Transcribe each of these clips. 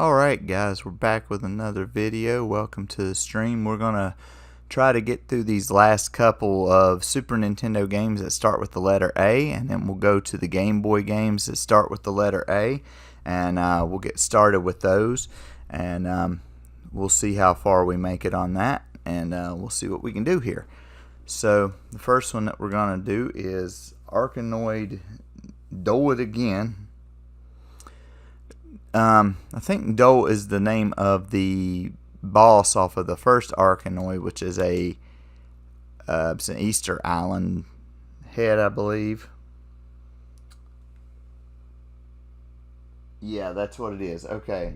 Alright guys, we're back with another video. Welcome to the stream. We're gonna try to get through these last couple of Super Nintendo games that start with the letter A, and then we'll go to the Game Boy games that start with the letter A, and we'll get started with those, and we'll see how far we make it on that, and we'll see what we can do here. So the first one that we're gonna do is Arkanoid Do It Again. I think Dole is the name of the boss off of the first Arkanoid, which is it's an Easter Island head, I believe. Yeah, that's what it is. Okay.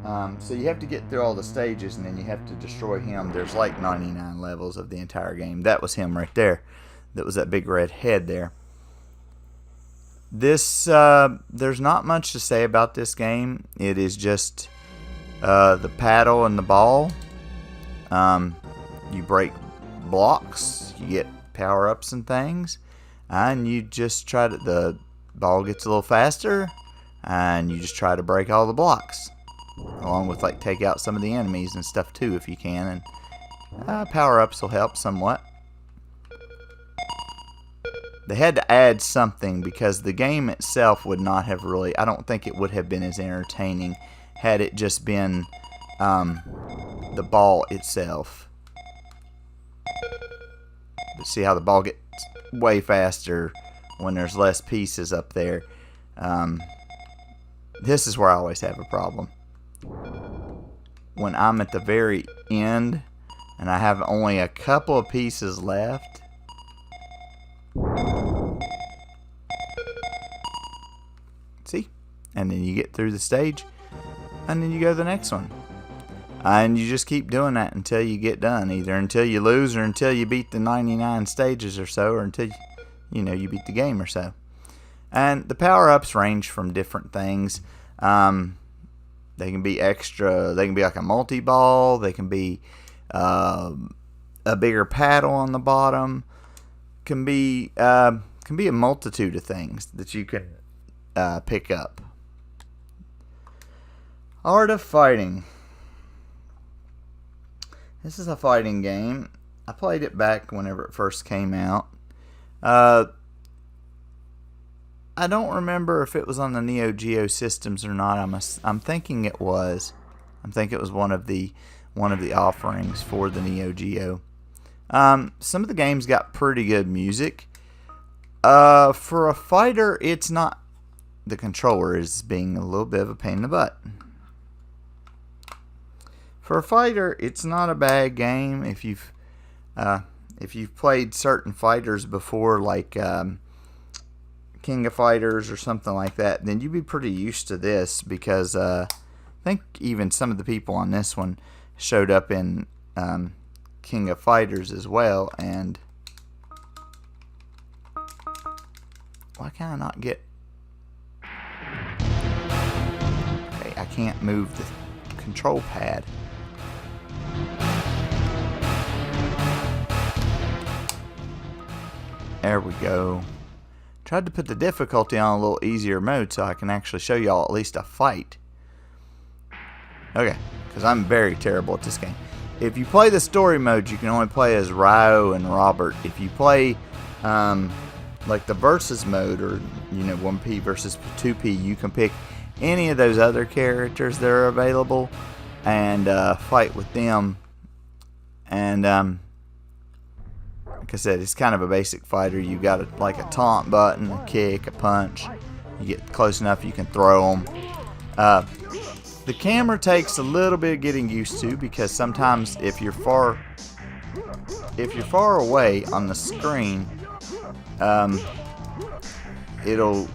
So you have to get through all the stages, and then you have to destroy him. There's like 99 levels of the entire game. That was him right there. That was that big red head there. This there's not much to say about this game. It is just the paddle and the ball. You break blocks, you get power-ups and things, and you just try to, the ball gets a little faster, and you just try to break all the blocks, along with like take out some of the enemies and stuff too if you can, and power-ups will help somewhat. They had to add something because the game itself would not have really, I don't think it would have been as entertaining had it just been the ball itself. But see how the ball gets way faster when there's less pieces up there. This is where I always have a problem. When I'm at the very end and I have only a couple of pieces left, see? And then you get through the stage, and then you go to the next one. And you just keep doing that until you get done, either until you lose or until you beat the 99 stages or so, or until you beat the game or so. And the power-ups range from different things. They can be extra, they can be like a multi-ball, they can be a bigger paddle on the bottom, can be a multitude of things that you can pick up. Art of Fighting. This is a fighting game. I played it back whenever it first came out. I don't remember if it was on the Neo Geo systems or not. I'm thinking it was. I think it was one of the offerings for the Neo Geo. Some of the games got pretty good music. For a fighter, it's not. The controller is being a little bit of a pain in the butt. For a fighter, it's not a bad game if you've played certain fighters before, like King of Fighters or something like that. Then you'd be pretty used to this because I think even some of the people on this one showed up in King of Fighters as well. And why can I not get? Okay, I can't move the control pad. There we go. Tried to put the difficulty on a little easier mode so I can actually show y'all at least a fight. Okay, because I'm very terrible at this game. If you play the story mode, you can only play as Ryo and Robert. If you play like the versus mode, or 1P versus 2P, you can pick any of those other characters that are available and fight with them. And like I said, it's kind of a basic fighter. You got like a taunt button, a kick, a punch. You get close enough, you can throw them. The camera takes a little bit of getting used to because sometimes if you're far away on the screen, it'll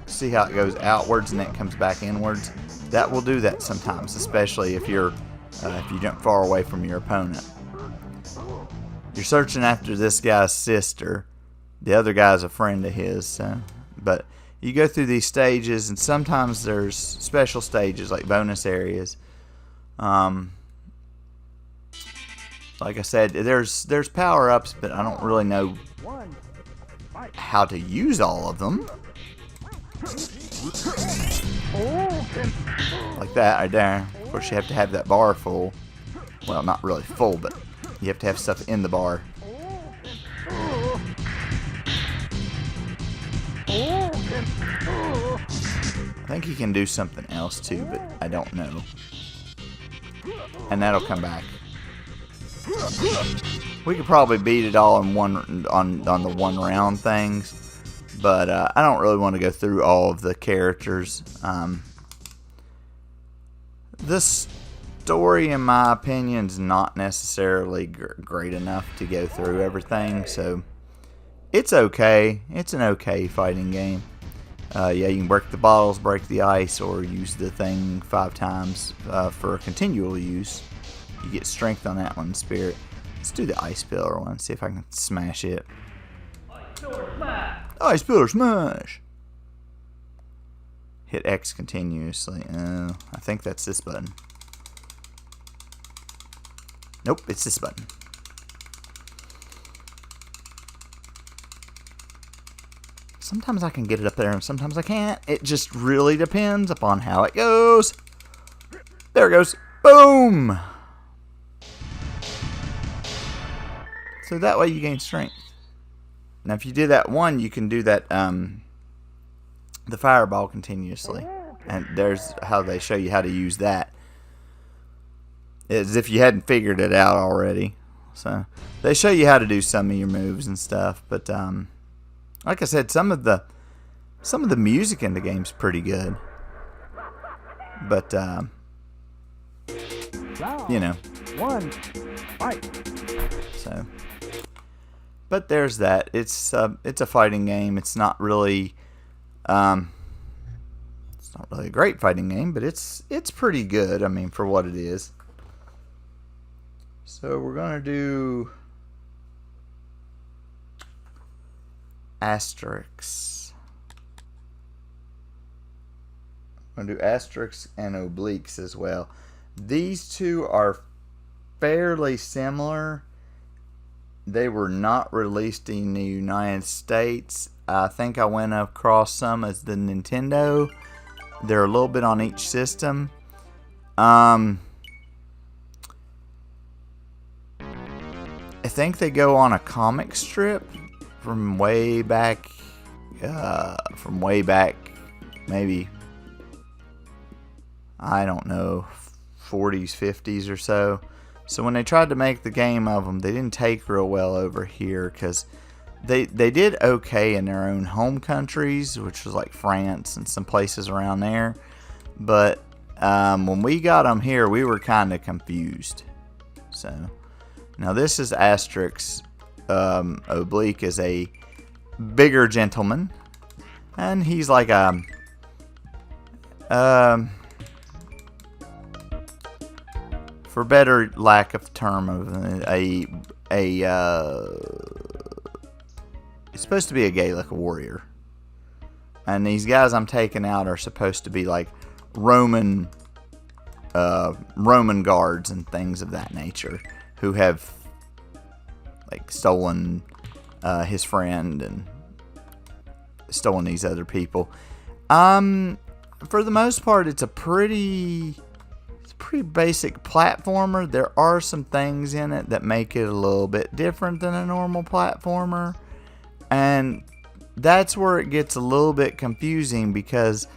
see how it goes outwards and then it comes back inwards. That will do that sometimes, especially if you jump far away from your opponent. You're searching after this guy's sister. The other guy's a friend of his. But you go through these stages, and sometimes there's special stages, like bonus areas. Like I said, there's power-ups, but I don't really know how to use all of them. Like that right there. Of course, you have to have that bar full. Well, not really full, but you have to have stuff in the bar. I think he can do something else too, but I don't know. And that'll come back. We could probably beat it all in one on the one round things, but I don't really want to go through all of the characters. This story, in my opinion, is not necessarily great enough to go through everything, so it's okay. It's an okay fighting game. Yeah, you can break the bottles, break the ice, or use the thing 5 times for continual use. You get strength on that one, spirit. Let's do the ice pillar one, see if I can smash it. Ice pillar smash! Hit X continuously. I think that's this button. Nope, it's this button. Sometimes I can get it up there and sometimes I can't. It just really depends upon how it goes. There it goes. Boom! So that way you gain strength. Now if you do that one, you can do that the fireball continuously. And there's how they show you how to use that. As if you hadn't figured it out already. So they show you how to do some of your moves and stuff, but like I said, some of the music in the game's pretty good. But you know. One fight. So, but there's that. It's a fighting game. It's not really a great fighting game, but it's pretty good. I mean, for what it is. So we're gonna do asterisks. I'm going to do asterisks and obliques as well. These two are fairly similar. They were not released in the United States. I think I went across some as the Nintendo. They're a little bit on each system. I think they go on a comic strip from way back, maybe, I don't know, 40s, 50s or so. So when they tried to make the game of them, they didn't take real well over here because they did okay in their own home countries, which was like France and some places around there. But when we got them here, we were kind of confused. So now this is Asterix. Oblique is a bigger gentleman, and he's like a for better lack of term of it's supposed to be a Gaelic warrior, and these guys I'm taking out are supposed to be like Roman guards and things of that nature who have like stolen his friend and stolen these other people. For the most part, it's a pretty basic platformer. There are some things in it that make it a little bit different than a normal platformer, and that's where it gets a little bit confusing because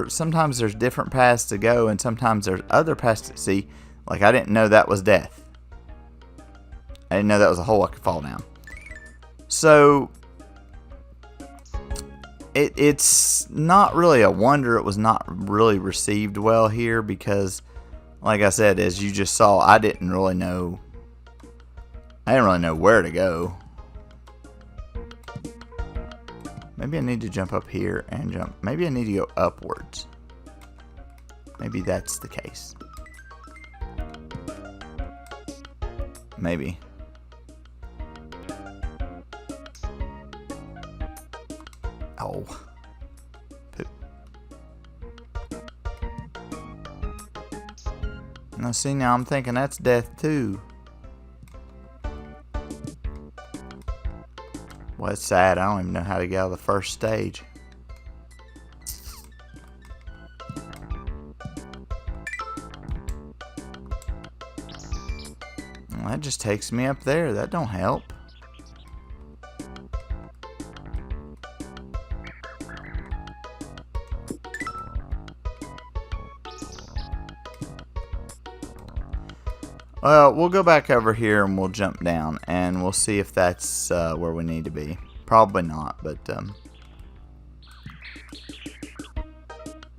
sometimes there's different paths to go, and sometimes there's other paths to see. Like I didn't know that was death. I didn't know that was a hole I could fall down. So it's not really a wonder it was not really received well here because, like I said, as you just saw, I didn't really know where to go. Maybe I need to jump up here and jump. Maybe I need to go upwards. Maybe that's the case. Maybe. Oh. Poop. Now see, now I'm thinking that's death too. Well, it's sad. I don't even know how to get out of the first stage. That just takes me up there. That don't help. Well, we'll go back over here and we'll jump down and we'll see if that's where we need to be. Probably not, but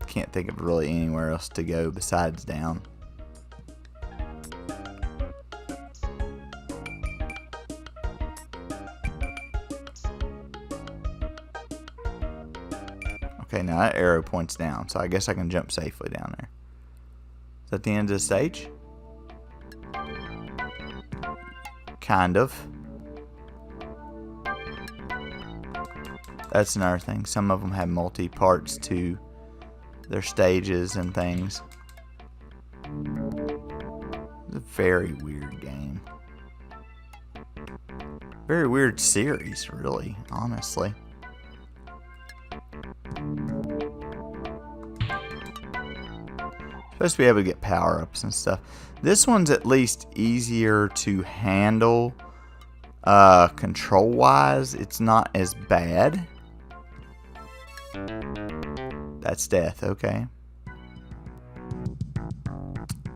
can't think of really anywhere else to go besides down. Okay, now that arrow points down, so I guess I can jump safely down there. Is that the end of the stage? Kind of. That's another thing. Some of them have multi-parts to their stages and things. It's a very weird game. Very weird series, really, honestly. Supposed to be able to get power-ups and stuff. This one's at least easier to handle control-wise. It's not as bad. That's death, okay.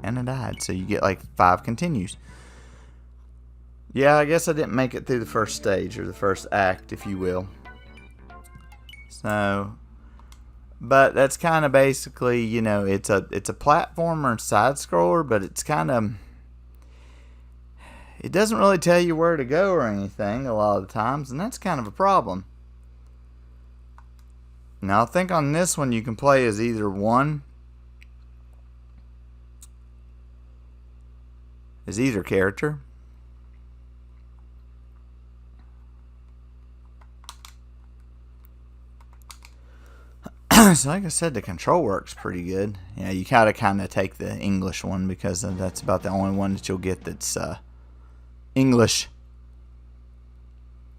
And I died, so you get like 5 continues. Yeah, I guess I didn't make it through the first stage, or the first act, if you will. So, but that's kind of basically, you know, it's a platformer and side scroller, but it's kind of, it doesn't really tell you where to go or anything a lot of the times, and that's kind of a problem. Now I think on this one you can play as either character. So like I said, the control works pretty good. Yeah, you gotta kind of take the English one because that's about the only one that you'll get that's English.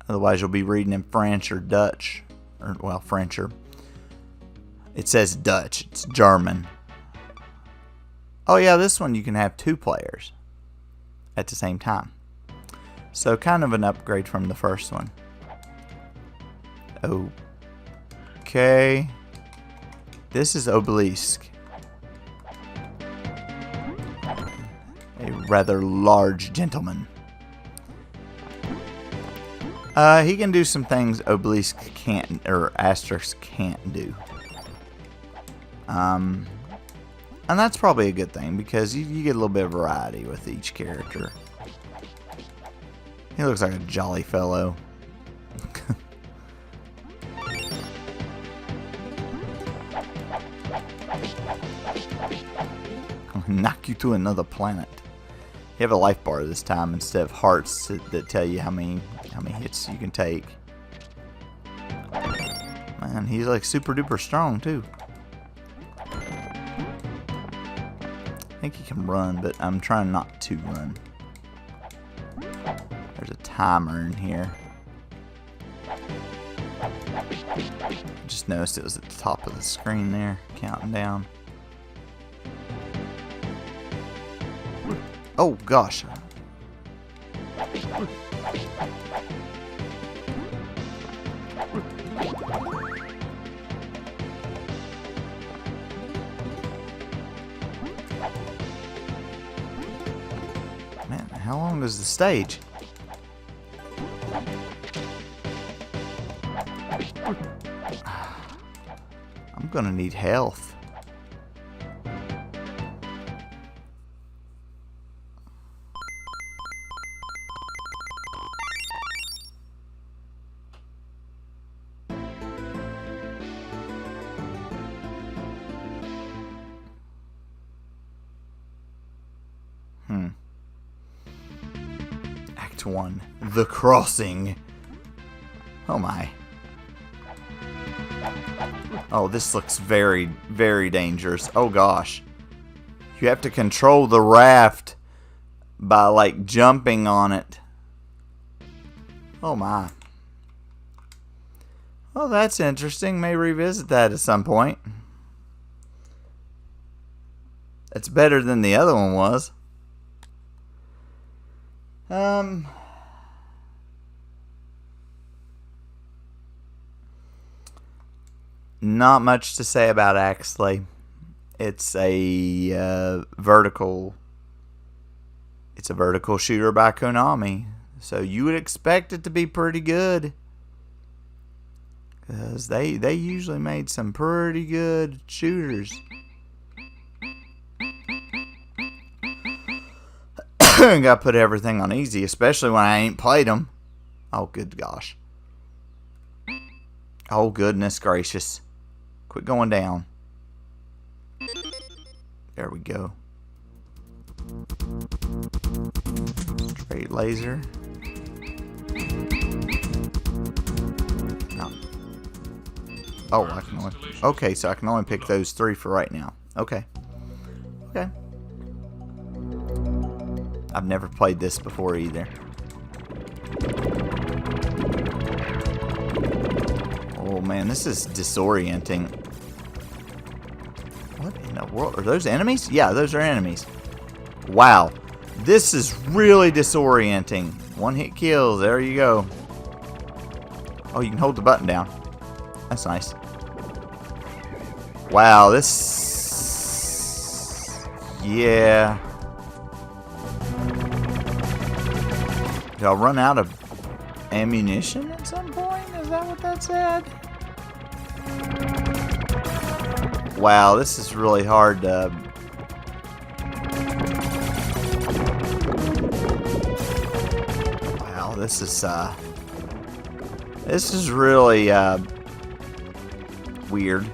Otherwise you'll be reading in French or Dutch. Or, well, French or... It says Dutch. It's German. Oh yeah, this one you can have 2 players at the same time. So kind of an upgrade from the first one. Okay. This is Obelisk. A rather large gentleman. He can do some things Obelisk can't, or Asterisk can't do. And that's probably a good thing because you get a little bit of variety with each character. He looks like a jolly fellow. Knock you to another planet. You have a life bar this time instead of hearts that tell you how many hits you can take. Man, he's like super duper strong too. I think he can run, but I'm trying not to run. There's a timer in here. I just noticed it was at the top of the screen there, counting down. Oh gosh. Man, how long is the stage? I'm gonna need health. Act 1, The Crossing. Oh my. Oh, this looks very, very dangerous. Oh gosh. You have to control the raft by like jumping on it. Oh my. Well, that's interesting. May revisit that at some point. It's better than the other one was. Not much to say about Axley. It's a vertical. It's a vertical shooter by Konami, so you would expect it to be pretty good, because they usually made some pretty good shooters. Gotta put everything on easy, especially when I ain't played them. Oh, good gosh. Oh, goodness gracious. Quit going down. There we go. Straight laser. No. Oh, I can only... Okay, so I can only pick those 3 for right now. Okay. Okay. I've never played this before either. Oh man, this is disorienting. What in the world? Are those enemies? Yeah, those are enemies. Wow. This is really disorienting. One hit kills. There you go. Oh, you can hold the button down. That's nice. Wow, this... Yeah. Did I run out of ammunition at some point? Is that what that said? Wow, this is really hard to... Wow, this is really weird.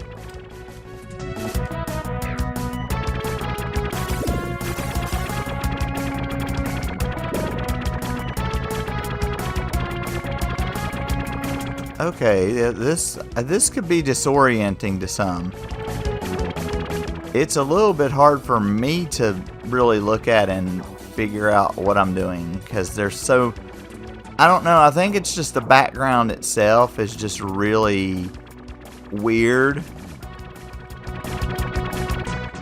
Okay, this could be disorienting to some. It's a little bit hard for me to really look at and figure out what I'm doing, because they're so... I don't know, I think it's just the background itself is just really weird.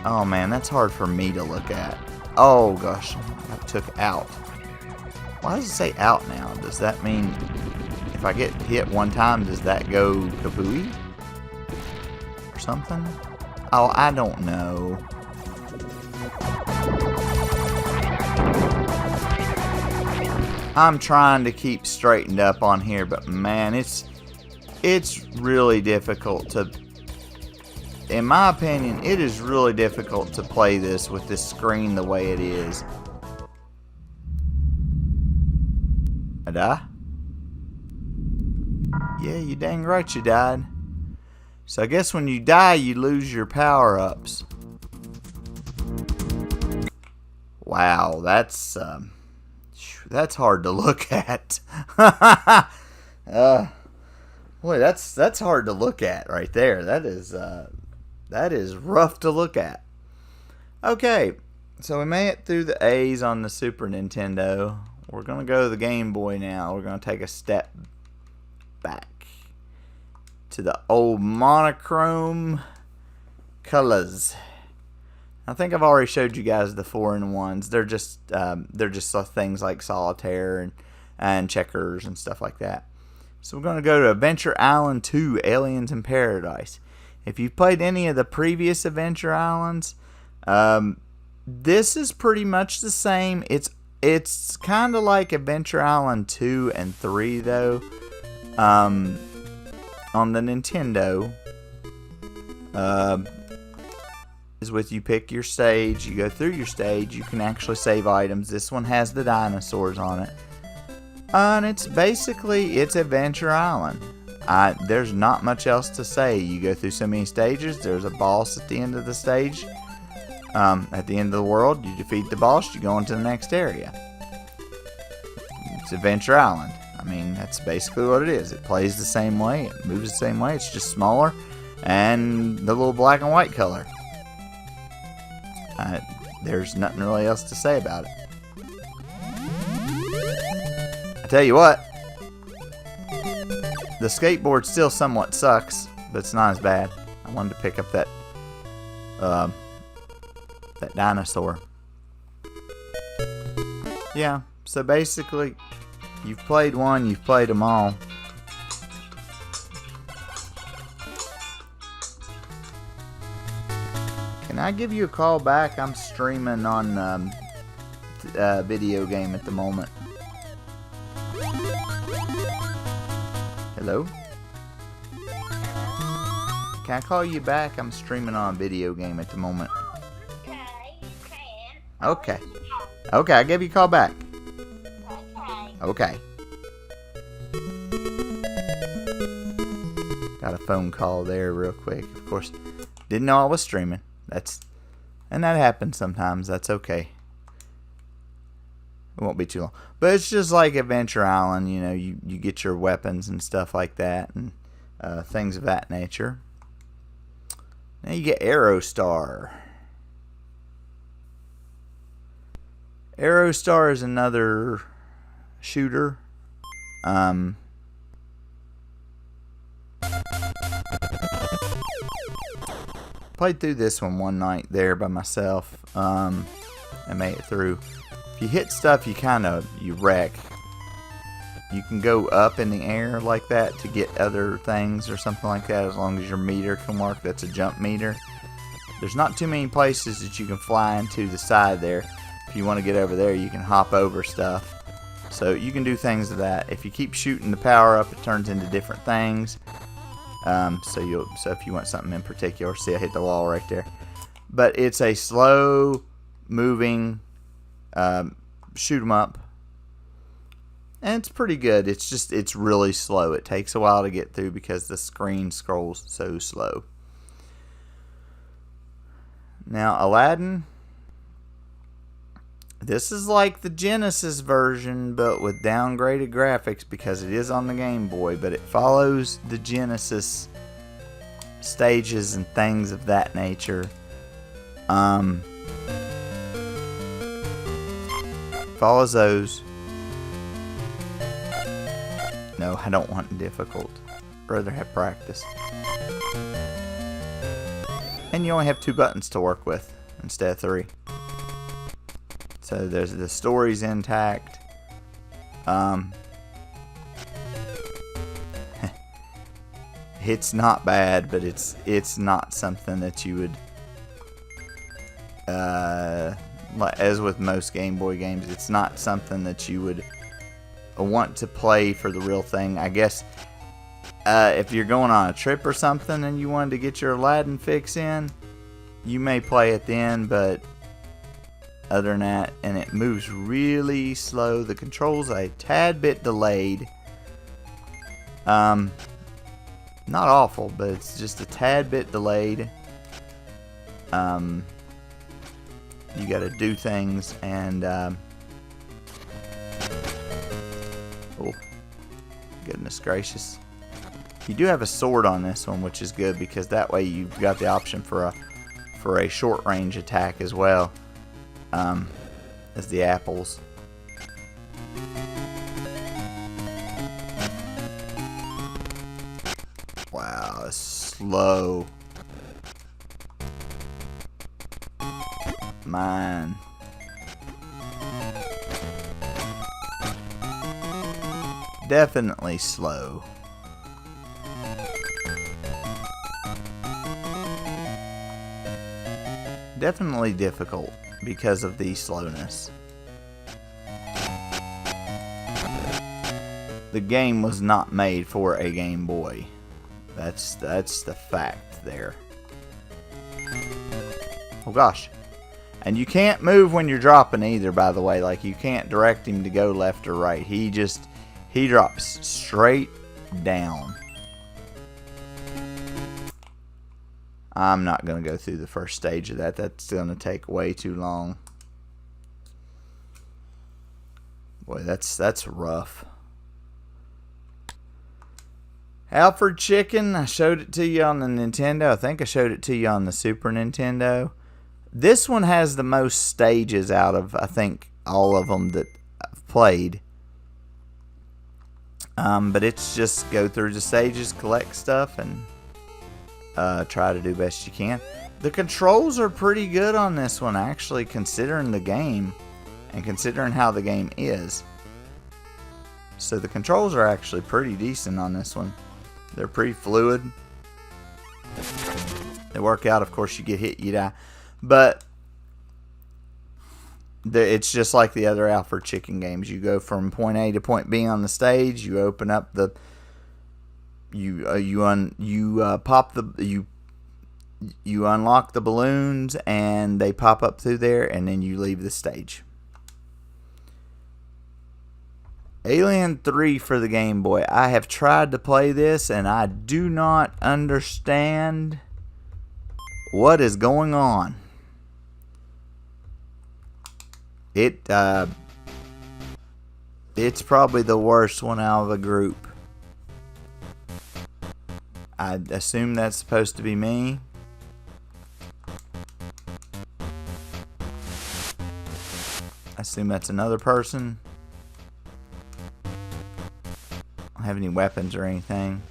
Oh man, that's hard for me to look at. Oh gosh, I took out. Why does it say out now? Does that mean... If I get hit one time, does that go kabooey? Or something? Oh, I don't know. I'm trying to keep straightened up on here, but man, it's really difficult to... In my opinion, it is really difficult to play this with this screen the way it is. I die? Yeah, you dang right you died. So I guess when you die, you lose your power-ups. Wow, that's hard to look at. Boy, that's hard to look at right there. That is rough to look at. Okay, so we made it through the A's on the Super Nintendo. We're gonna go to the Game Boy now. We're gonna take a step back to the old monochrome colors. I think I've already showed you guys the 4-in-1s. They're just things like solitaire and checkers and stuff like that. So we're going to go to Adventure Island 2: Aliens in Paradise. If you've played any of the previous Adventure Islands, this is pretty much the same. It's kind of like Adventure Island 2 and 3 though. On the Nintendo, is with you pick your stage, you go through your stage, you can actually save items. This one has the dinosaurs on it, and it's Adventure Island. There's not much else to say. You go through so many stages. There's a boss at the end of the stage. At the end of the world, you defeat the boss, you go into the next area. It's Adventure Island. I mean, that's basically what it is. It plays the same way. It moves the same way. It's just smaller. And the little black and white color. There's nothing really else to say about it. I tell you what. The skateboard still somewhat sucks. But it's not as bad. I wanted to pick up that dinosaur. Yeah. So basically, you've played one, you've played them all. Can I give you a call back? I'm streaming on video game at the moment. Hello? Can I call you back? I'm streaming on a video game at the moment. Okay, you can. Okay. Okay, I'll give you a call back. Okay. Okay. Got a phone call there real quick. Of course, didn't know I was streaming. And that happens sometimes. That's okay. It won't be too long. But it's just like Adventure Island, you know, you get your weapons and stuff like that, and things of that nature. Now you get Aerostar. Aerostar is another shooter. Played through this one night there by myself. I made it through. If you hit stuff, you wreck. You can go up in the air like that to get other things or something like that, as long as your meter can work. That's a jump meter. There's not too many places that you can fly into the side there. If you want to get over there, you can hop over stuff. So you can do things of that. If you keep shooting the power up, it turns into different things. So if you want something in particular, see I hit the wall right there. But it's a slow moving shoot 'em up. And it's pretty good. It's really slow. It takes a while to get through because the screen scrolls so slow. Now Aladdin, this is like the Genesis version, but with downgraded graphics because it is on the Game Boy, but it follows the Genesis stages and things of that nature. Follows those. No, I don't want difficult. I'd rather have practice. And you only have 2 buttons to work with instead of 3. So there's the story's intact. It's not bad, but it's not something that you would, as with most Game Boy games, it's not something that you would want to play for the real thing. I guess if you're going on a trip or something and you wanted to get your Aladdin fix in, you may play it then, but other than that, and it moves really slow. The controls are a tad bit delayed. Not awful, but it's just a tad bit delayed. You gotta do things, and oh, goodness gracious. You do have a sword on this one, which is good because that way you've got the option for a short range attack as well, as the apples. Wow, it's slow. Man. Definitely slow. Definitely difficult because of the slowness. The game was not made for a Game Boy. That's the fact there. Oh gosh. And you can't move when you're dropping either, by the way. Like, you can't direct him to go left or right. He drops straight down. I'm not going to go through the first stage of that. That's going to take way too long. Boy, that's rough. Alfred Chicken, I showed it to you on the Nintendo. I think I showed it to you on the Super Nintendo. This one has the most stages out of, I think, all of them that I've played. But it's just go through the stages, collect stuff, and try to do best you can. The controls are pretty good on this one, actually, considering the game. And considering how the game is, so the controls are actually pretty decent on this one. They're pretty fluid. They work out. Of course, you get hit, you die. But it's just like the other Alfred Chicken games. You go from point A to point B on the stage. You open up the you unlock the balloons, and they pop up through there, and then you leave the stage. Alien 3 for the Game Boy. I have tried to play this, and I do not understand what is going on. It's probably the worst one out of the group. I assume that's supposed to be me. I assume that's another person. I don't have any weapons or anything.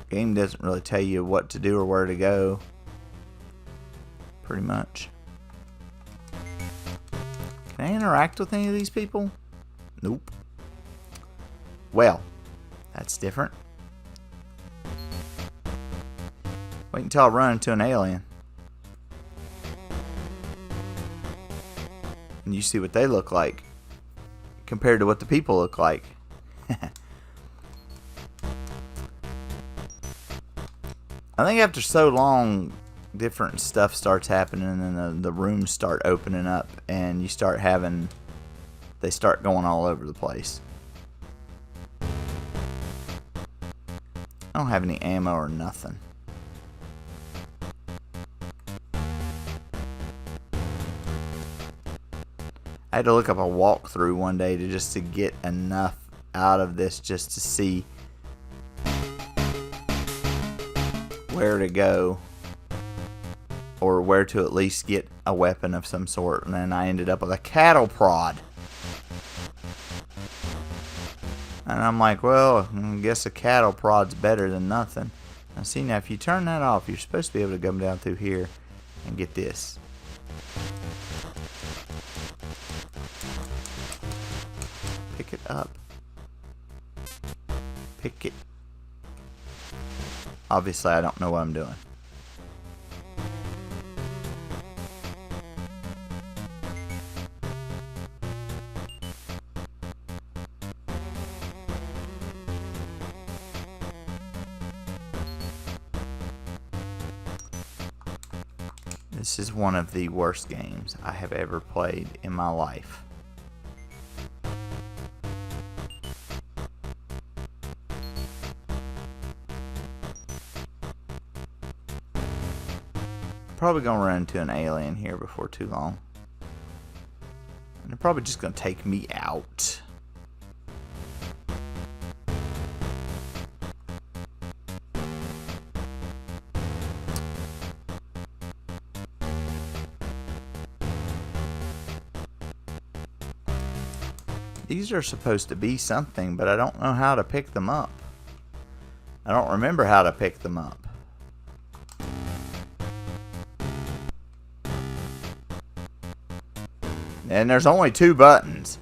Game doesn't really tell you what to do or where to go. Pretty much. Can I interact with any of these people? Nope. Well, that's different. Wait until I run into an alien. And you see what they look like compared to what the people look like. I think after so long, different stuff starts happening, and then the rooms start opening up, and you start having, they start going all over the place. I don't have any ammo or nothing. I had to look up a walkthrough one day to get enough out of this just to see where to go, or where to at least get a weapon of some sort. And then I ended up with a cattle prod, and I'm like, well, I guess a cattle prod's better than nothing. Now see, now if you turn that off, you're supposed to be able to come down through here and get this. Pick it up. Pick it. Obviously, I don't know what I'm doing. This is one of the worst games I have ever played in my life. Probably gonna run into an alien here before too long, and they're probably just gonna take me out. These are supposed to be something, but I don't know how to pick them up. I don't remember how to pick them up. And there's only 2 buttons.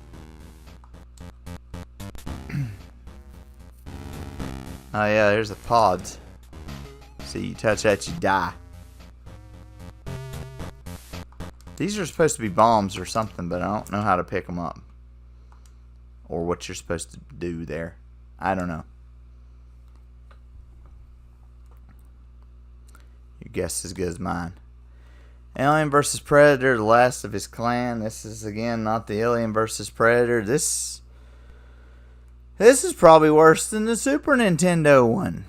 Oh yeah, there's the pods. See, you touch that, you die. These are supposed to be bombs or something, but I don't know how to pick them up. Or what you're supposed to do there. I don't know. Your guess is as good as mine. Alien vs. Predator, the last of his clan. This is, again, not the Alien vs. Predator. This is probably worse than the Super Nintendo one.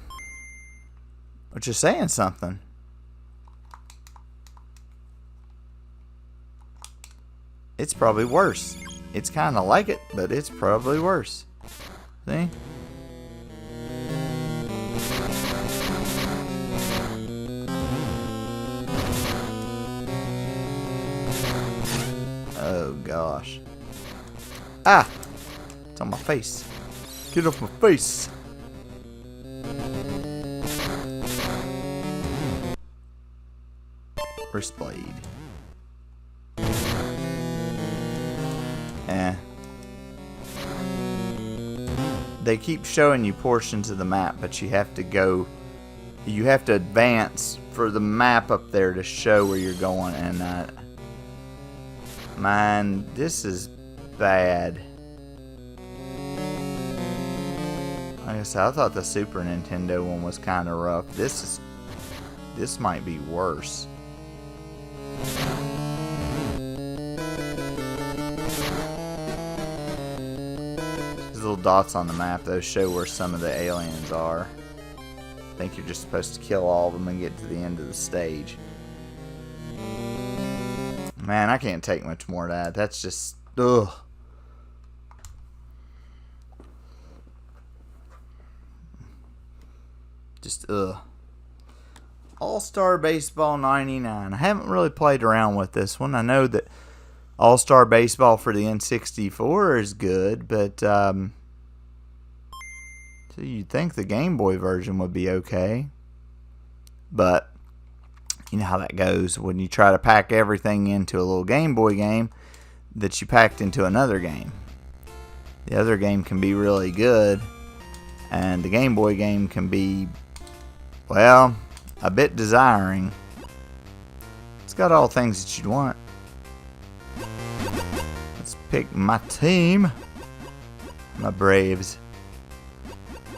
Which is saying something. It's probably worse. It's kind of like it, but it's probably worse. See? Oh gosh. Ah! It's on my face. Get off my face. Wrist blade. Eh. They keep showing you portions of the map, but you have to go. You have to advance for the map up there to show where you're going, and man, this is bad. Like I said, I thought the Super Nintendo one was kind of rough. This might be worse. These little dots on the map, those show where some of the aliens are. I think you're just supposed to kill all of them and get to the end of the stage. Man, I can't take much more of that. That's just, ugh. Just, ugh. All-Star Baseball 99. I haven't really played around with this one. I know that All-Star Baseball for the N64 is good, but so you'd think the Game Boy version would be okay. But you know how that goes when you try to pack everything into a little Game Boy game that you packed into another game. The other game can be really good, and the Game Boy game can be, well, a bit desiring. It's got all things that you'd want. Let's pick my team. My Braves.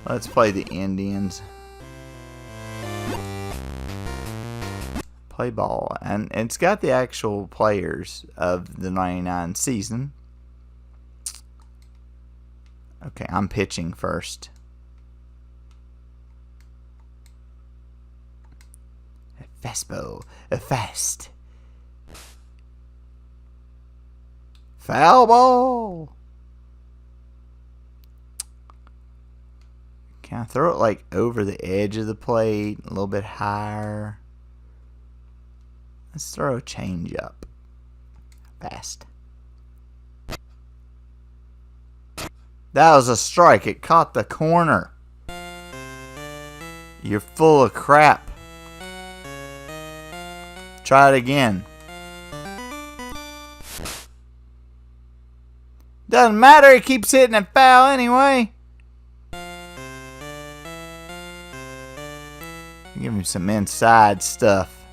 Let's play the Indians. Play ball. And it's got the actual players of the 99 season. Okay, I'm pitching first. Fastball. Fast. Foul ball. Can I throw it like over the edge of the plate, a little bit higher? Let's throw a change up. Fast. That was a strike. It caught the corner. You're full of crap. Try it again. Doesn't matter. He keeps hitting it foul anyway. Give him some inside stuff.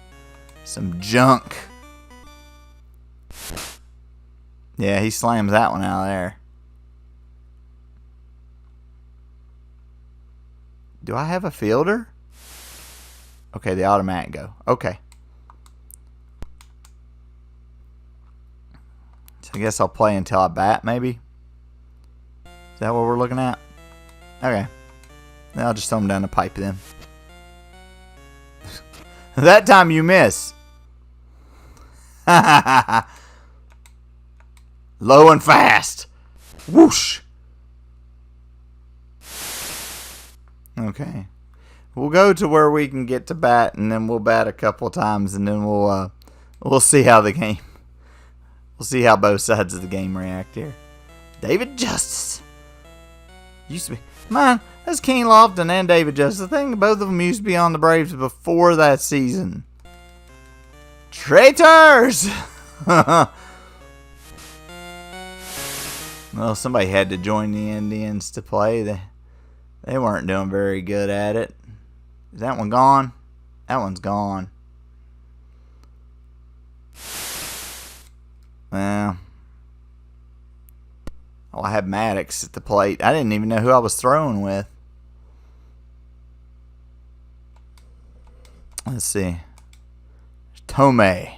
Some junk. Yeah, he slams that one out of there. Do I have a fielder? Okay, the automatic go. Okay. So I guess I'll play until I bat, maybe? Is that what we're looking at? Okay. Then I'll just throw him down the pipe then. That time you miss. Low and fast. Whoosh. Okay. We'll go to where we can get to bat, and then we'll bat a couple of times, and then we'll see how the game. We'll see how both sides of the game react here. David Justice. Used to be. Man, that's King Lofton and David Justice. I think both of them used to be on the Braves before that season. Traitors! Well, somebody had to join the Indians to play. They weren't doing very good at it. Is that one gone? That one's gone. Well, I had Maddox at the plate. I didn't even know who I was throwing with. Let's see. Tomei.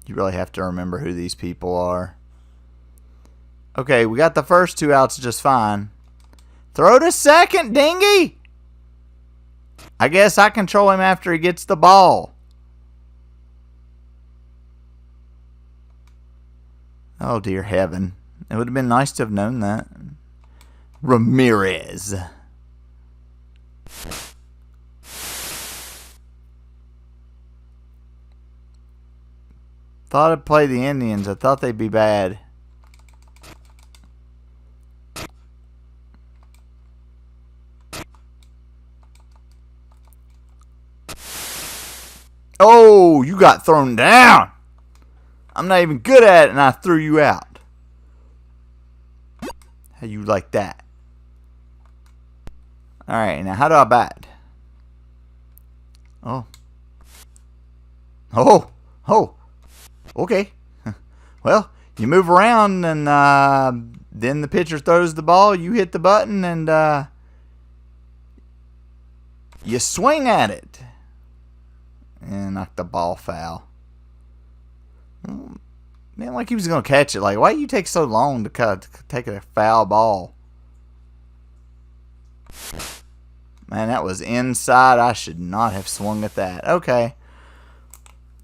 You really have to remember who these people are. Okay, we got the first two outs just fine. Throw to second, dingy! I guess I control him after he gets the ball. Oh, dear heaven. It would have been nice to have known that. Ramirez. Thought I'd play the Indians. I thought they'd be bad. Oh, you got thrown down. I'm not even good at it, and I threw you out. How you like that? Alright, now how do I bat? Oh. Oh. Oh. Okay. Well, you move around, and then the pitcher throws the ball. You hit the button, and you swing at it. And knock the ball foul. Man, like he was going to catch it. Like, why do you take so long to take a foul ball? Man, that was inside. I should not have swung at that. Okay.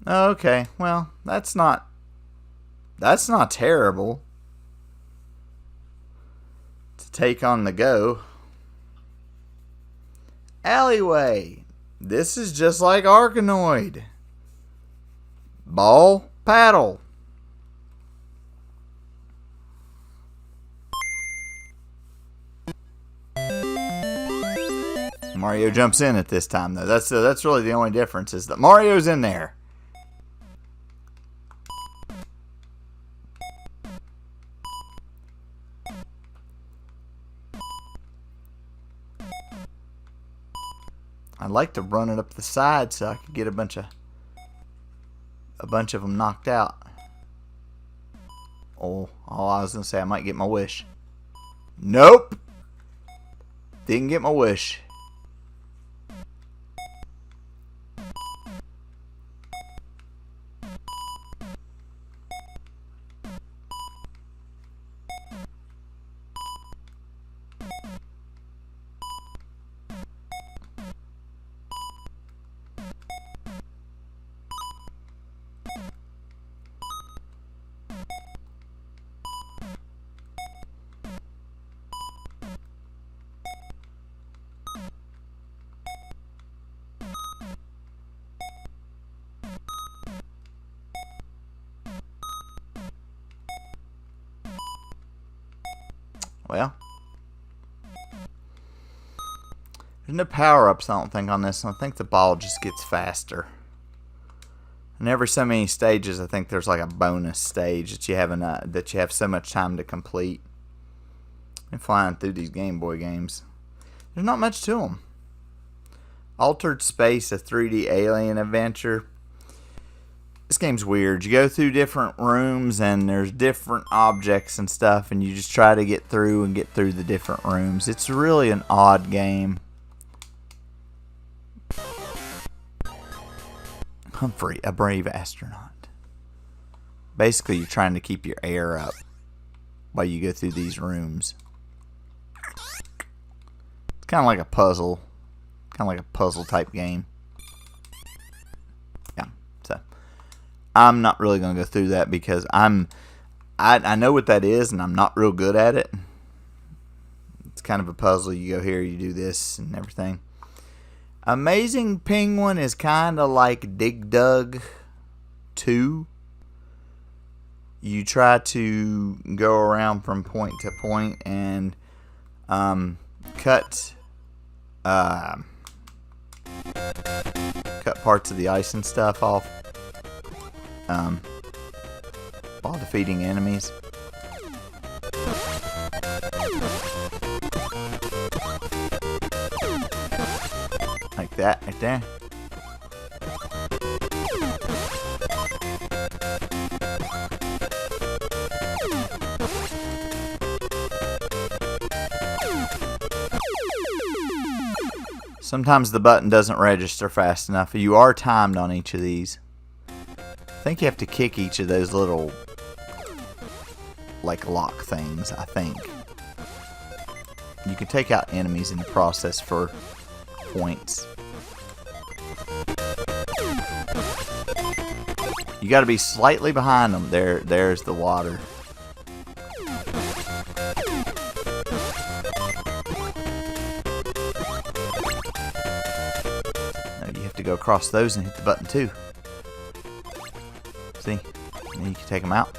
Okay. Well, that's not terrible to take on the go. Alleyway. This is just like Arkanoid. Ball, paddle. Mario jumps in at this time, though. That's really the only difference, is that Mario's in there. I'd like to run it up the side so I could get a bunch of them knocked out. Oh, I was gonna say I might get my wish. Nope. Didn't get my wish. Well, there's no power-ups, I don't think, on this. I think the ball just gets faster. And every so many stages, I think there's like a bonus stage that you have so much time to complete. And flying through these Game Boy games, there's not much to them. Altered Space, a 3D alien adventure. This game's weird. You go through different rooms and there's different objects and stuff, and you just try to get through the different rooms. It's really an odd game. Humphrey, a brave astronaut. Basically, you're trying to keep your air up while you go through these rooms. It's kind of like a puzzle. Kind of like a puzzle type game. Yeah, so I'm not really going to go through that because I know what that is, and I'm not real good at it. It's kind of a puzzle. You go here, you do this, and everything. Amazing Penguin is kind of like Dig Dug 2. You try to go around from point to point and cut parts of the ice and stuff off while defeating enemies. Like that right there. Sometimes the button doesn't register fast enough. You are timed on each of these. I think you have to kick each of those little like lock things, I think. You can take out enemies in the process for points. You got to be slightly behind them. There's the water. Now you have to go across those and hit the button too. See? And then you can take them out.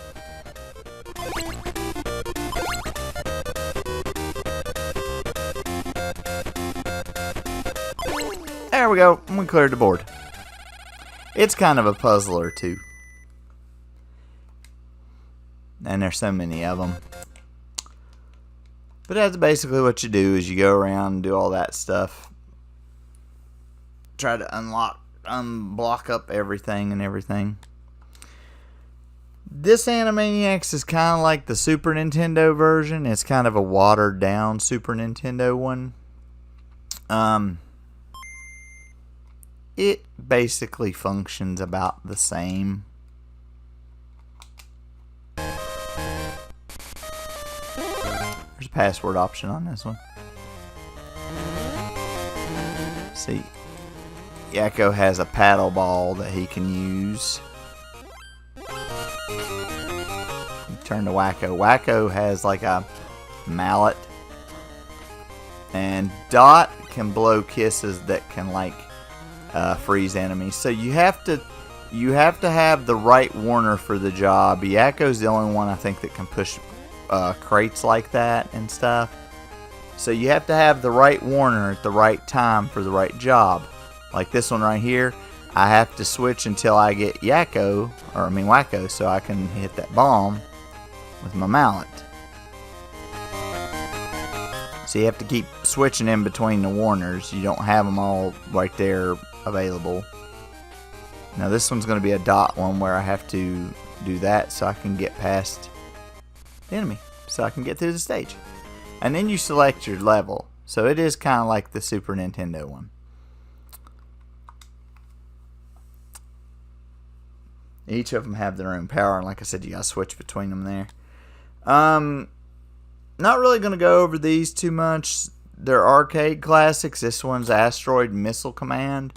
There we go. We cleared the board. It's kind of a puzzler too. And there's so many of them. But that's basically what you do, is you go around and do all that stuff. Try to unblock up everything and everything. This Animaniacs is kind of like the Super Nintendo version. It's kind of a watered down Super Nintendo one. It basically functions about the same. There's a password option on this one. See, Yakko has a paddle ball that he can use. Turn to Wacko. Wacko has like a mallet. And Dot can blow kisses that can like freeze enemies. So you have to have the right Warner for the job. Yakko's the only one I think that can push crates like that and stuff. So you have to have the right Warner at the right time for the right job. Like this one right here, I have to switch until I get Wacko, so I can hit that bomb with my mallet. So you have to keep switching in between the Warners. You don't have them all right there available. Now this one's going to be a Dot one where I have to do that so I can get past the enemy, so I can get through the stage. And then you select your level. So it is kind of like the Super Nintendo one. Each of them have their own power, and like I said, you gotta switch between them there. Not really gonna go over these too much. They're arcade classics. This one's Asteroid Missile Command,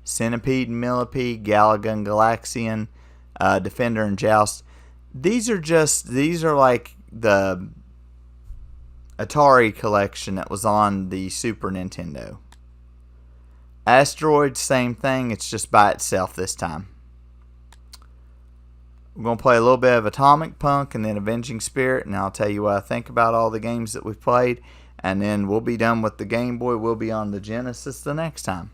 Centipede and Millipede, Galaga and Galaxian, Defender and Joust. These are like the Atari collection that was on the Super Nintendo. Asteroid, same thing, it's just by itself this time. We're going to play a little bit of Atomic Punk and then Avenging Spirit, and I'll tell you what I think about all the games that we've played, and then we'll be done with the Game Boy. We'll be on the Genesis the next time.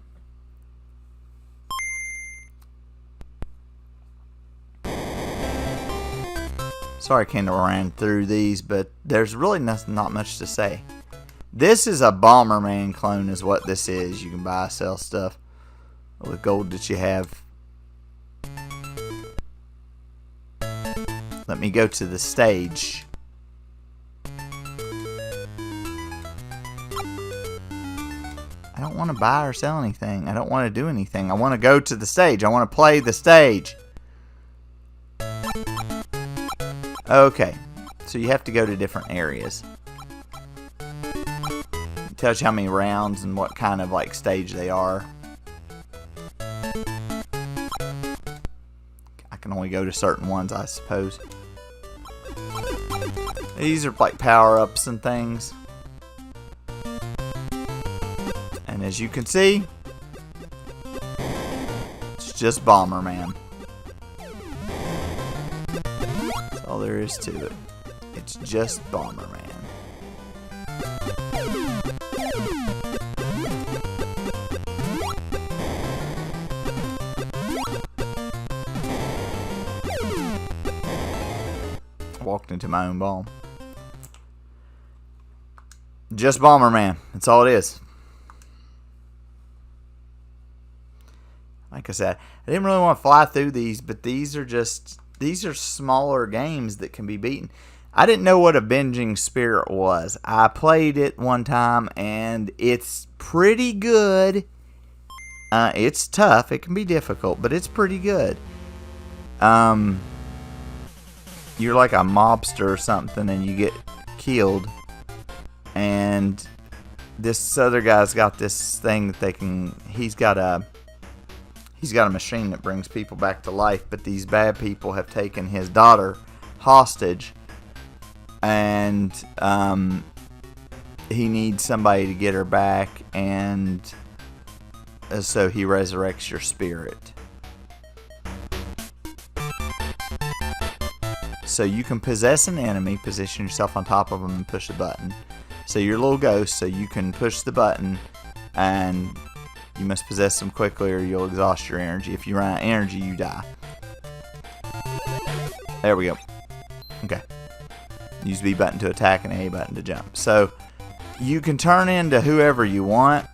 Sorry I kind of ran through these, but there's really not much to say. This is a Bomberman clone is what this is. You can buy, sell stuff with gold that you have. Let me go to the stage. I don't want to buy or sell anything. I don't want to do anything. I want to go to the stage. I want to play the stage. Okay, so you have to go to different areas. It tells you how many rounds and what kind of like stage they are. I can only go to certain ones, I suppose. These are like power-ups and things. And as you can see, it's just Bomberman. That's all there is to it. It's just Bomberman. I walked into my own bomb. Just Bomberman. That's all it is. Like I said, I didn't really want to fly through these, but these are smaller games that can be beaten. I didn't know what Avenging Spirit was. I played it one time, and it's pretty good. It's tough. It can be difficult, but it's pretty good. You're like a mobster or something, and you get killed. And this other guy's got this thing that they can. He's got a machine that brings people back to life, but these bad people have taken his daughter hostage, and he needs somebody to get her back, and so he resurrects your spirit. So you can possess an enemy, position yourself on top of them, and push a button. So you're a little ghost, so you can push the button and You must possess them quickly or you'll exhaust your energy. If you run out of energy, you die. There we go. Okay. Use B button to attack and A button to jump. So you can turn into whoever you want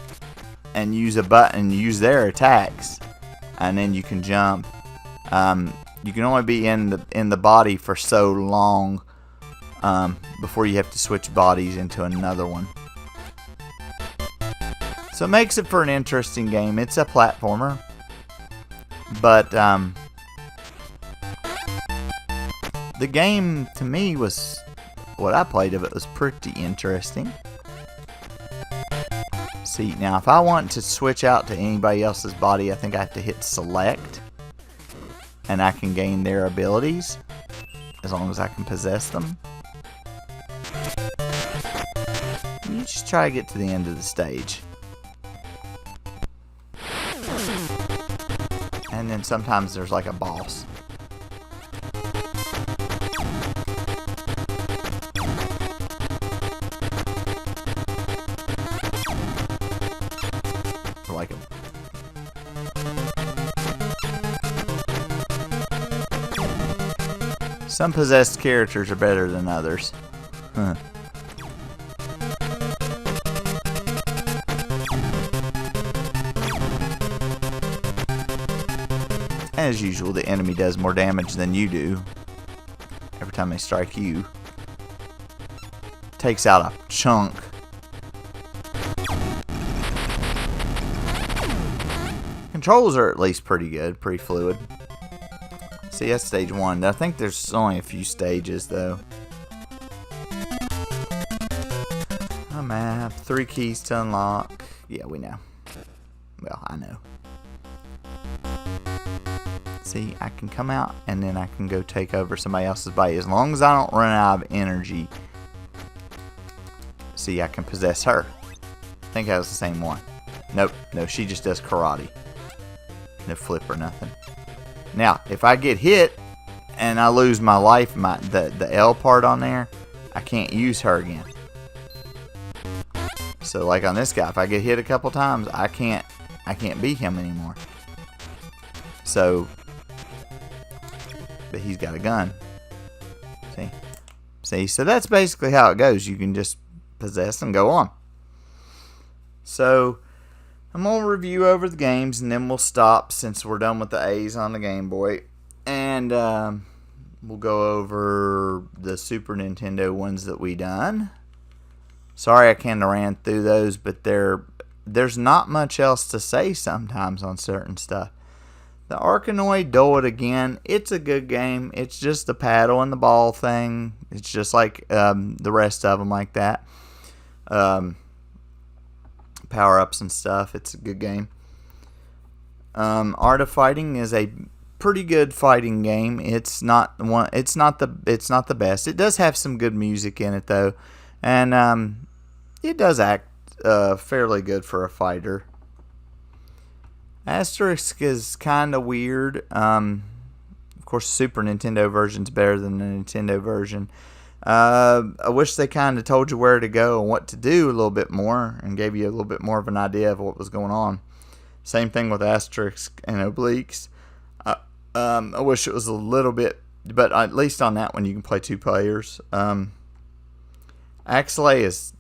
and use a button, use their attacks, and then you can jump. You can only be in the body for so long before you have to switch bodies into another one. So it makes it for an interesting game. It's a platformer, but the game to me was, what I played of it was pretty interesting. See, now if I want to switch out to anybody else's body, I think I have to hit select, and I can gain their abilities as long as I can possess them. You just try to get to the end of the stage. And then sometimes there's like a boss. Like a Some possessed characters are better than others. Huh. As usual, the enemy does more damage than you do every time they strike you. Takes out a chunk. Controls are at least pretty good, pretty fluid. See, that's stage 1. I think there's only a few stages, though. A map, 3 keys to unlock. Yeah, we know. Well, I know. See, I can come out and then I can go take over somebody else's body. As long as I don't run out of energy. See, I can possess her. I think that was the same one. Nope, no, she just does karate. No flip or nothing. Now, if I get hit and I lose my life, the L part on there, I can't use her again. So like on this guy, if I get hit a couple times, I can't beat him anymore. So, but he's got a gun. See, so that's basically how it goes. You can just possess and go on. So I'm going to review over the games and then we'll stop since we're done with the A's on the Game Boy. And we'll go over the Super Nintendo ones that we done. Sorry I kind of ran through those, but there's not much else to say sometimes on certain stuff. The Arkanoid, Do It Again, it's a good game. It's just the paddle and the ball thing. It's just like the rest of them like that. Power-ups and stuff. It's a good game. Art of Fighting is a pretty good fighting game. It's not the best. It does have some good music in it though, and it does act fairly good for a fighter. Asterisk is kind of weird. Of course, Super Nintendo version's better than the Nintendo version. I wish they kind of told you where to go and what to do a little bit more and gave you a little bit more of an idea of what was going on. Same thing with Asterisk and Obliques. I wish it was a little bit, but at least on that one you can play 2 players. Axelay is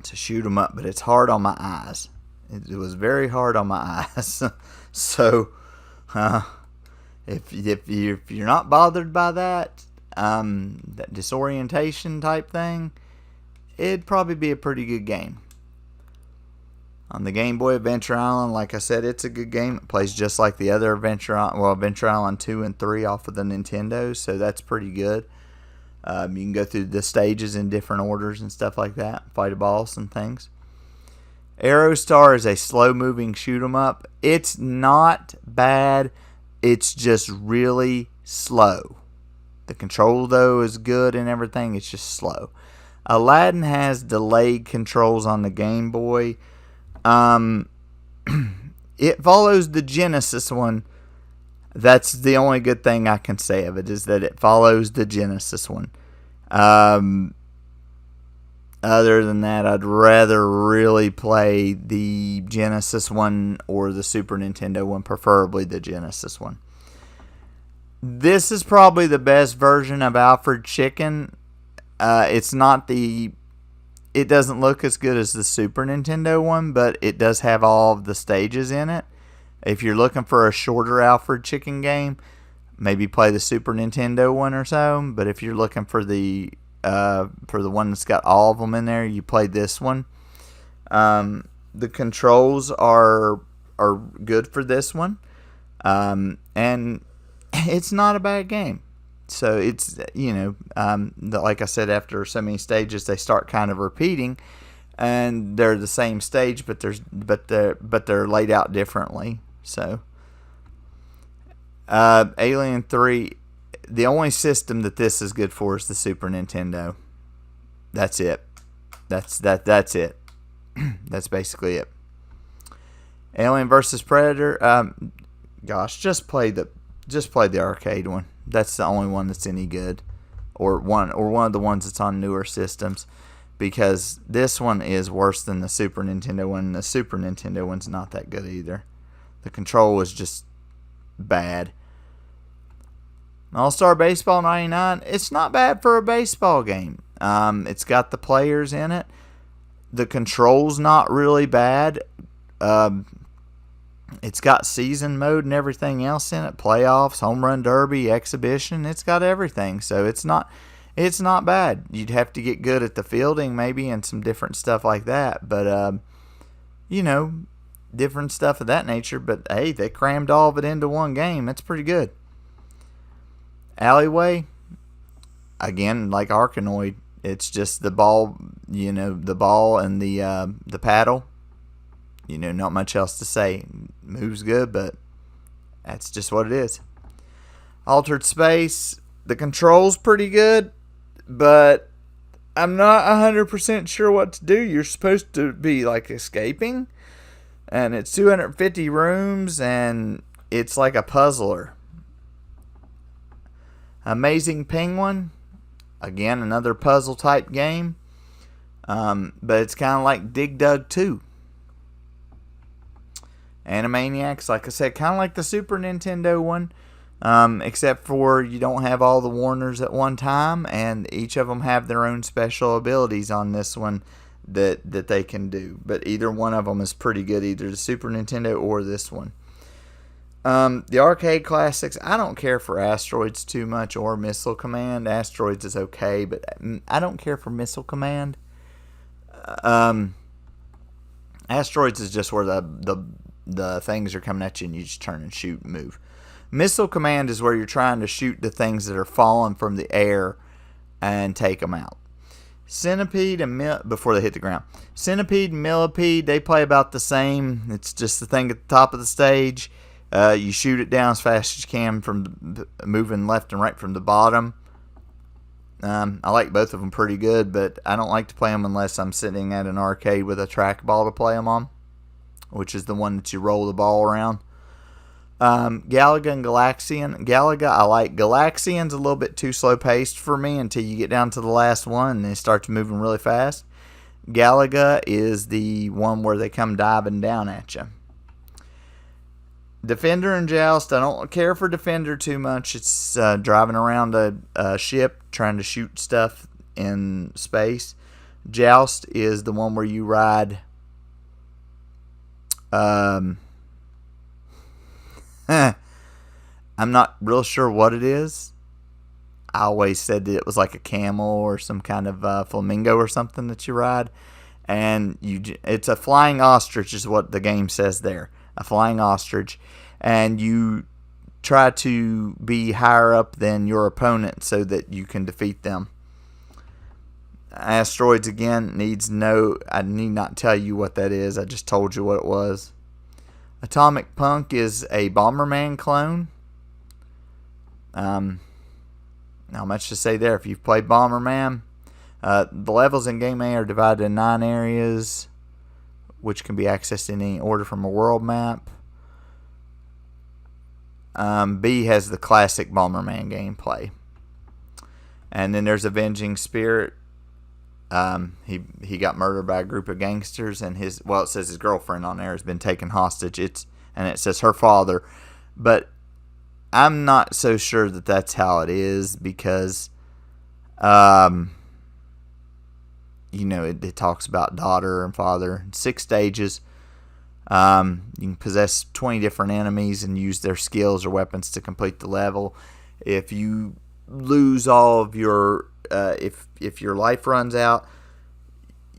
to shoot 'em up, but it's hard on my eyes. It was very hard on my eyes. So, if you're not bothered by that disorientation type thing, it'd probably be a pretty good game. On the Game Boy Adventure Island, like I said, it's a good game. It plays just like the other Adventure Island 2 and 3 off of the Nintendo, so that's pretty good. You can go through the stages in different orders and stuff like that, fight a boss and things. Aerostar is a slow-moving shoot-'em-up. It's not bad. It's just really slow. The control, though, is good and everything. It's just slow. Aladdin has delayed controls on the Game Boy. It follows the Genesis one. That's the only good thing I can say of it, is that it follows the Genesis one. Other than that, I'd rather really play the Genesis one or the Super Nintendo one, preferably the Genesis one. This is probably the best version of Alfred Chicken. It's not the... It doesn't look as good as the Super Nintendo one, but it does have all of the stages in it. If you're looking for a shorter Alfred Chicken game, maybe play the Super Nintendo one or so. But if you're looking for the one that's got all of them in there, you play this one. The controls are good for this one, and it's not a bad game. So it's, like I said, after so many stages, they start kind of repeating, and they're the same stage, but they're laid out differently. So, Alien 3, the only system that this is good for is the Super Nintendo. That's it. That's it. That's basically it. Alien vs Predator. Just play the arcade one. That's the only one that's any good, or one of the ones that's on newer systems, because this one is worse than the Super Nintendo one. The Super Nintendo one's not that good either. The control was just bad. All-Star Baseball 99. It's not bad for a baseball game. It's got the players in it. The control's not really bad. It's got season mode and everything else in it. Playoffs, home run derby, exhibition. It's got everything. So it's not bad. You'd have to get good at the fielding maybe and some different stuff like that. But, different stuff of that nature. But, hey, they crammed all of it into one game. That's pretty good. Alleyway, again, like Arkanoid, it's just the ball, the ball and the paddle. Not much else to say. Moves good, but that's just what it is. Altered Space, the control's pretty good, but I'm not 100% sure what to do. You're supposed to be like escaping, and it's 250 rooms, and it's like a puzzler. Amazing Penguin, again, another puzzle type game, but it's kind of like Dig Dug 2. Animaniacs, like I said, kind of like the Super Nintendo one, except for you don't have all the Warners at one time, and each of them have their own special abilities on this one that they can do. But either one of them is pretty good, either the Super Nintendo or this one. The arcade classics, I don't care for Asteroids too much, or Missile Command. Asteroids is okay, but I don't care for Missile Command. Asteroids is just where the things are coming at you and you just turn and shoot and move. Missile Command is where you're trying to shoot the things that are falling from the air and take them out. Centipede and before they hit the ground. Centipede and Millipede, they play about the same. It's just the thing at the top of the stage. You shoot it down as fast as you can from moving left and right from the bottom. I like both of them pretty good, but I don't like to play them unless I'm sitting at an arcade with a trackball to play them on, which is the one that you roll the ball around. Galaga and Galaxian. Galaga I like. Galaxian's a little bit too slow paced for me until you get down to the last one and it starts moving really fast. Galaga is the one where they come diving down at you. Defender and Joust, I don't care for Defender too much. It's driving around a ship trying to shoot stuff in space. Joust is the one where you ride I'm not real sure what it is. I always said that it was like a camel or some kind of flamingo or something that you ride. And it's a flying ostrich is what the game says there. A flying ostrich. And you try to be higher up than your opponent so that you can defeat them. Asteroids, again, I need not tell you what that is. I just told you what it was. Atomic Punk is a Bomberman clone. Not much to say there. If you've played Bomberman, the levels in Game A are divided in 9 areas, which can be accessed in any order from a world map. B has the classic Bomberman gameplay. And then there's Avenging Spirit. He got murdered by a group of gangsters, and it says his girlfriend on there has been taken hostage. And it says her father, but I'm not so sure that that's how it is, because it talks about daughter and father. 6 stages. You can possess 20 different enemies and use their skills or weapons to complete the level. If you lose all of your if your life runs out,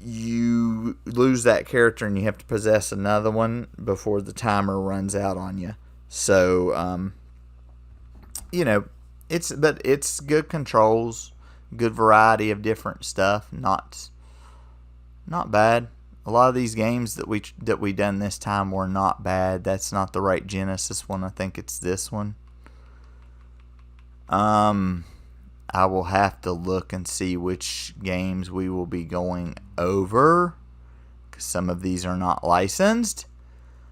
you lose that character and you have to possess another one before the timer runs out on you. So it's good controls, good variety of different stuff. Not bad. A lot of these games that we done this time were not bad. That's not the right Genesis one. I think it's this one. I will have to look and see which games we will be going over, because some of these are not licensed.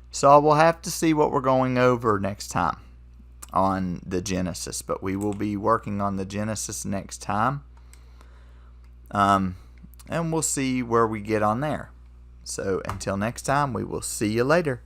So I will have to see what we're going over next time on the Genesis. But we will be working on the Genesis next time. And we'll see where we get on there. So until next time, we will see you later.